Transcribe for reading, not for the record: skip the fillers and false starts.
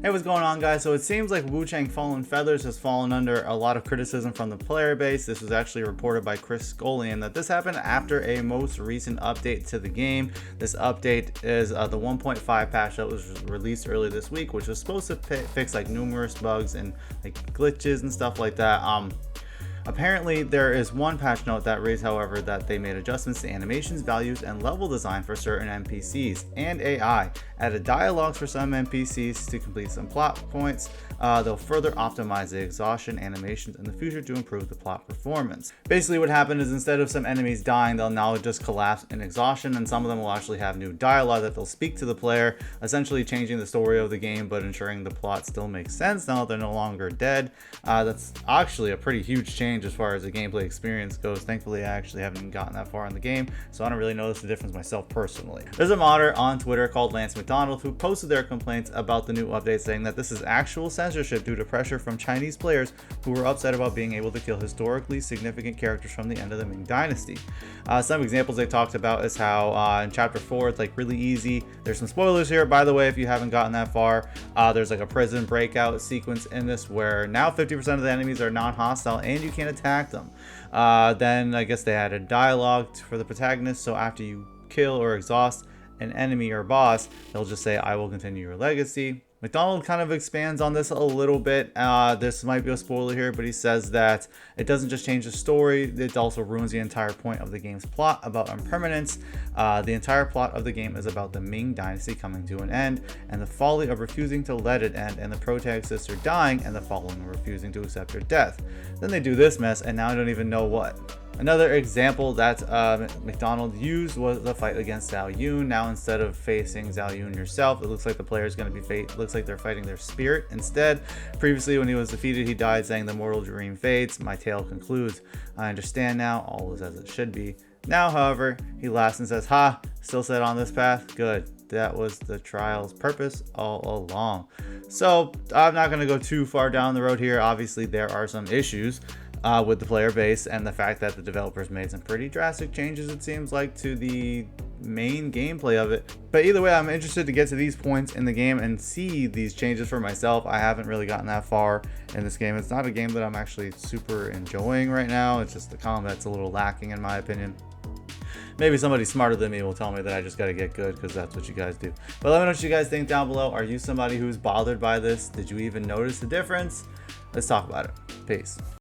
Hey, what's going on, guys? So it seems like Wuchang Fallen Feathers has fallen under a lot of criticism from the player base. This was actually reported by Chris Scullion that this happened after a most recent update to the game. This update is the 1.5 patch that was released earlier this week, which was supposed to fix like numerous bugs and like glitches and stuff like that. Apparently, there is one patch note that reads, however, that they made adjustments to animations, values, and level design for certain NPCs and AI, added dialogues for some NPCs to complete some plot points. They'll further optimize the exhaustion animations in the future to improve the plot performance. Basically, what happened is instead of some enemies dying, they'll now just collapse in exhaustion, and some of them will actually have new dialogue that they'll speak to the player, essentially changing the story of the game, but ensuring the plot still makes sense now that they're no longer dead. That's actually a pretty huge change as far as the gameplay experience goes. Thankfully, I actually haven't gotten that far in the game, so I don't really notice the difference myself personally. There's a modder on Twitter called Lance McDonald who posted their complaints about the new update, saying that this is actual censorship due to pressure from Chinese players who were upset about being able to kill historically significant characters from the end of the Ming Dynasty. Some examples they talked about is how in chapter 4 it's like really easy. There's some spoilers here, by the way, if you haven't gotten that far. There's like a prison breakout sequence in this where now 50% of the enemies are non-hostile and you can attack them. Then I guess they added dialogue for the protagonist, so after you kill or exhaust an enemy or boss, they'll just say, "I will continue your legacy." McDonald kind of expands on this a little bit. This might be a spoiler here, but he says that it doesn't just change the story, it also ruins the entire point of the game's plot about impermanence. The entire plot of the game is about the Ming Dynasty coming to an end and the folly of refusing to let it end, and the protagonist's sister dying and the following refusing to accept her death. Then they do this mess, and now I don't even know what. Another example that McDonald used was the fight against Zhao Yun. Now, instead of facing Zhao Yun yourself, it looks like the player is going to be looks like they're fighting their spirit instead. Previously, when he was defeated, he died saying, "The mortal dream fades, my tale concludes. I understand now, all is as it should be." Now, however, he laughs and says, "Ha, still set on this path? Good. That was the trial's purpose all along." So I'm not going to go too far down the road here. Obviously, there are some issues with the player base and the fact that the developers made some pretty drastic changes, it seems like, to the main gameplay of it. But either way, I'm interested to get to these points in the game and see these changes for myself. I haven't really gotten that far in this game. It's not a game that I'm actually super enjoying right now. It's just the combat's a little lacking in my opinion. Maybe somebody smarter than me will tell me that I just got to get good, because that's what you guys do. But let me know what you guys think down below. Are you somebody who's bothered by this? Did you even notice the difference? Let's talk about it. Peace.